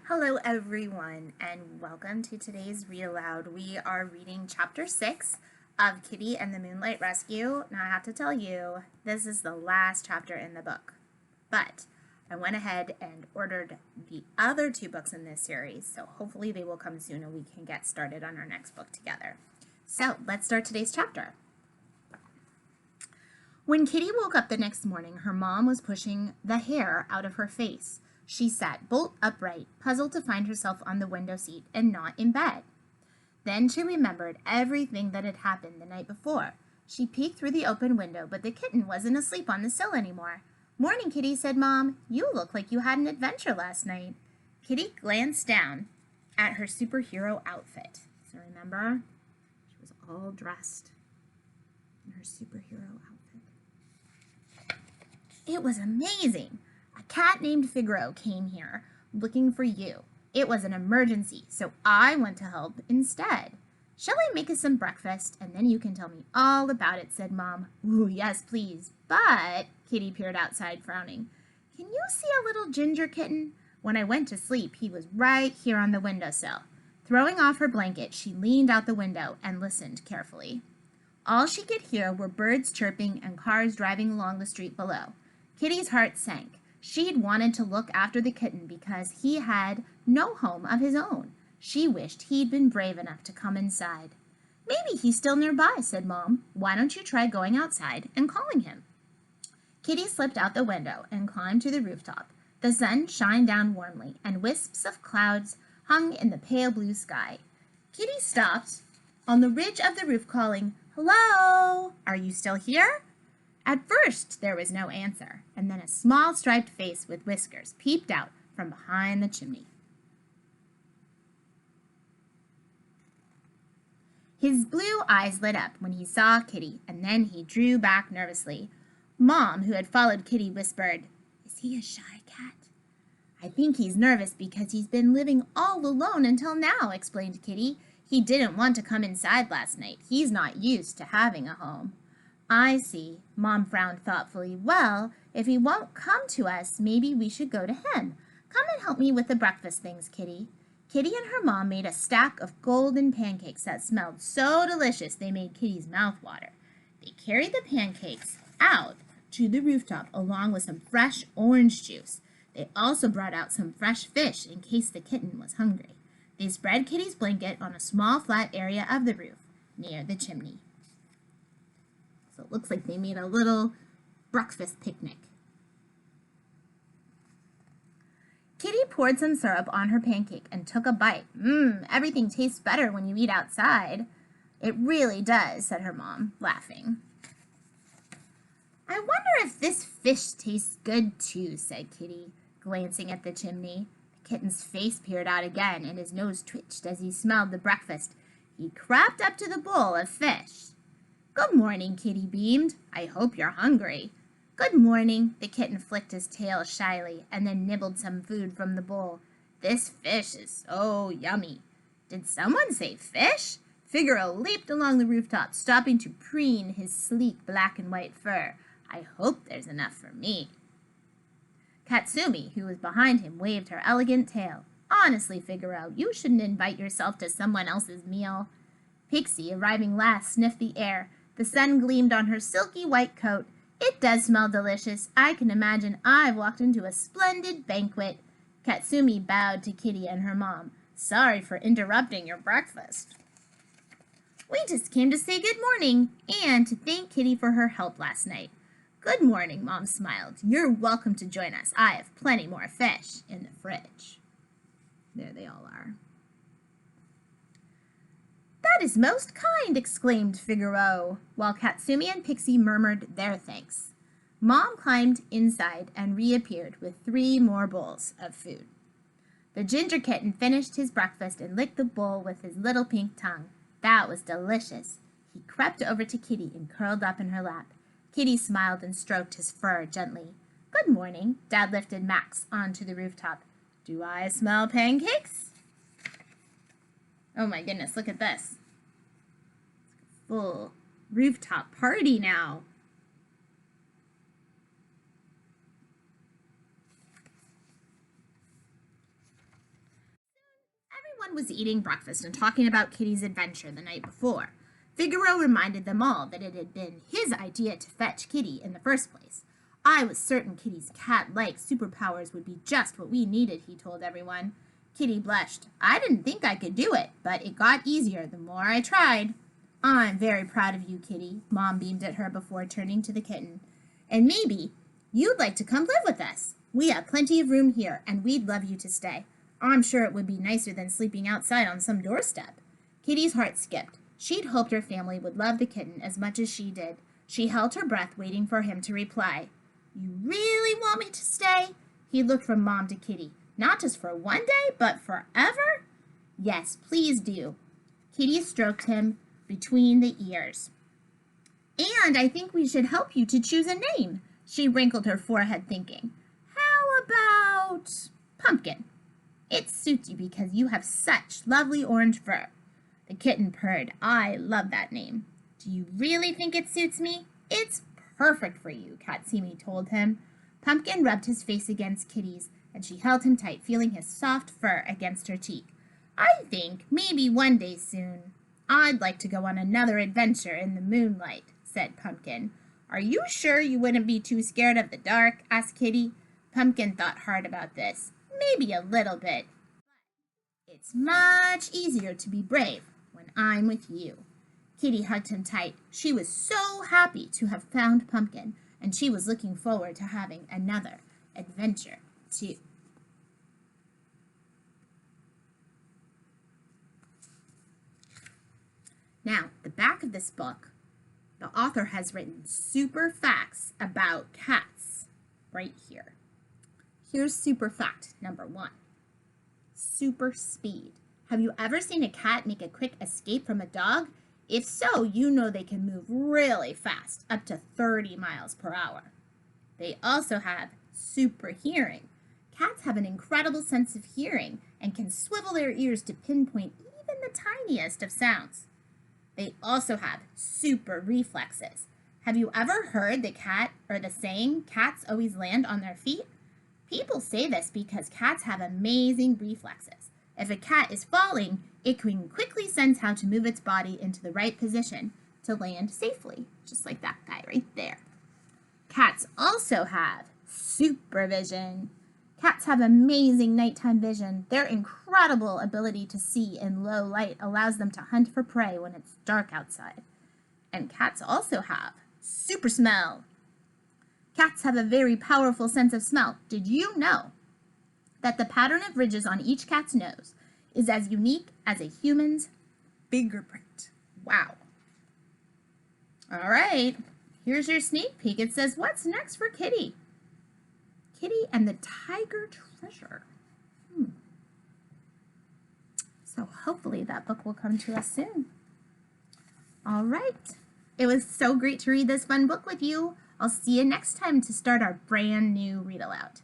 Hello everyone and welcome to today's Read Aloud. We are reading chapter 6 of Kitty and the Moonlight Rescue. Now I have to tell you, this is the last chapter in the book, but I went ahead and ordered the other two books in this series, so hopefully they will come soon and we can get started on our next book together. So let's start today's chapter. When Kitty woke up the next morning, her mom was pushing the hair out of her face. She sat bolt upright, puzzled to find herself on the window seat and not in bed. Then she remembered everything that had happened the night before. She peeked through the open window, but the kitten wasn't asleep on the sill anymore. "Morning, Kitty," said Mom. "You look like you had an adventure last night." Kitty glanced down at her superhero outfit. So remember, she was all dressed in her superhero outfit. It was amazing. "A cat named Figaro came here looking for you. It was an emergency, so I went to help instead. Shall I make us some breakfast, and then you can tell me all about it," said Mom. "Ooh, yes, please. But," Kitty peered outside, frowning, "can you see a little ginger kitten? When I went to sleep, he was right here on the windowsill." Throwing off her blanket, she leaned out the window and listened carefully. All she could hear were birds chirping and cars driving along the street below. Kitty's heart sank. She'd wanted to look after the kitten because he had no home of his own. She wished he'd been brave enough to come inside. "Maybe he's still nearby," said Mom. "Why don't you try going outside and calling him?" Kitty slipped out the window and climbed to the rooftop. The sun shined down warmly, and wisps of clouds hung in the pale blue sky. Kitty stopped on the ridge of the roof, calling, "Hello? Are you still here?" At first, there was no answer, and then a small striped face with whiskers peeped out from behind the chimney. His blue eyes lit up when he saw Kitty, and then he drew back nervously. Mom, who had followed Kitty, whispered, "Is he a shy cat?" "I think he's nervous because he's been living all alone until now," explained Kitty. "He didn't want to come inside last night. He's not used to having a home." "I see." Mom frowned thoughtfully. "Well, if he won't come to us, maybe we should go to him. Come and help me with the breakfast things, Kitty." Kitty and her mom made a stack of golden pancakes that smelled so delicious they made Kitty's mouth water. They carried the pancakes out to the rooftop along with some fresh orange juice. They also brought out some fresh fish in case the kitten was hungry. They spread Kitty's blanket on a small flat area of the roof near the chimney. So it looks like they made a little breakfast picnic. Kitty poured some syrup on her pancake and took a bite. Everything tastes better when you eat outside." "It really does," said her mom, laughing. "I wonder if this fish tastes good too," said Kitty, glancing at the chimney. The kitten's face peered out again and his nose twitched as he smelled the breakfast. He crept up to the bowl of fish. "Good morning," Kitty beamed. "I hope you're hungry." "Good morning." The kitten flicked his tail shyly and then nibbled some food from the bowl. "This fish is so yummy." "Did someone say fish?" Figaro leaped along the rooftop, stopping to preen his sleek black and white fur. "I hope there's enough for me." Katsumi, who was behind him, waved her elegant tail. "Honestly, Figaro, you shouldn't invite yourself to someone else's meal." Pixie, arriving last, sniffed the air. The sun gleamed on her silky white coat. "It does smell delicious. I can imagine I've walked into a splendid banquet." Katsumi bowed to Kitty and her mom. "Sorry for interrupting your breakfast." "We just came to say good morning and to thank Kitty for her help last night." "Good morning," Mom smiled. "You're welcome to join us. I have plenty more fish in the fridge." There they all are. "That is most kind," exclaimed Figaro, while Katsumi and Pixie murmured their thanks. Mom climbed inside and reappeared with 3 more bowls of food. The ginger kitten finished his breakfast and licked the bowl with his little pink tongue. That was delicious. He crept over to Kitty and curled up in her lap. Kitty smiled and stroked his fur gently. "Good morning." Dad lifted Max onto the rooftop. "Do I smell pancakes?" Oh my goodness, look at this. Full rooftop party now. Everyone was eating breakfast and talking about Kitty's adventure the night before. Figaro reminded them all that it had been his idea to fetch Kitty in the first place. I was certain Kitty's cat-like superpowers would be just what we needed, he told everyone. Kitty blushed. I didn't think I could do it, but it got easier the more I tried. I'm very proud of you, Kitty, Mom beamed at her before turning to the kitten. And maybe you'd like to come live with us. We have plenty of room here, and we'd love you to stay. I'm sure it would be nicer than sleeping outside on some doorstep. Kitty's heart skipped. She'd hoped her family would love the kitten as much as she did. She held her breath, waiting for him to reply. You really want me to stay? He looked from Mom to Kitty. Not just for one day, but forever? Yes, please do. Kitty stroked him between the ears. And I think we should help you to choose a name. She wrinkled her forehead, thinking. How about Pumpkin? It suits you because you have such lovely orange fur. The kitten purred. I love that name. Do you really think it suits me? It's perfect for you, Katsumi told him. Pumpkin rubbed his face against Kitty's, and she held him tight, feeling his soft fur against her cheek. I think maybe one day soon I'd like to go on another adventure in the moonlight, said Pumpkin. Are you sure you wouldn't be too scared of the dark? Asked Kitty. Pumpkin thought hard about this. Maybe a little bit. It's much easier to be brave when I'm with you. Kitty hugged him tight. She was so happy to have found Pumpkin, and she was looking forward to having another adventure, too. Now, the back of this book, the author has written super facts about cats right here. Here's super fact number 1. Super speed. Have you ever seen a cat make a quick escape from a dog? If so, you know they can move really fast, up to 30 miles per hour. They also have super hearing. Cats have an incredible sense of hearing and can swivel their ears to pinpoint even the tiniest of sounds. They also have super reflexes. Have you ever heard the saying, cats always land on their feet? People say this because cats have amazing reflexes. If a cat is falling, it can quickly sense how to move its body into the right position to land safely, just like that guy right there. Cats also have supervision. Cats have amazing nighttime vision. Their incredible ability to see in low light allows them to hunt for prey when it's dark outside. And cats also have super smell. Cats have a very powerful sense of smell. Did you know that the pattern of ridges on each cat's nose is as unique as a human's fingerprint? Wow. All right, here's your sneak peek. It says, what's next for Kitty? Kitty and the Tiger Treasure. So hopefully that book will come to us soon. All right. It was so great to read this fun book with you. I'll see you next time to start our brand new read aloud.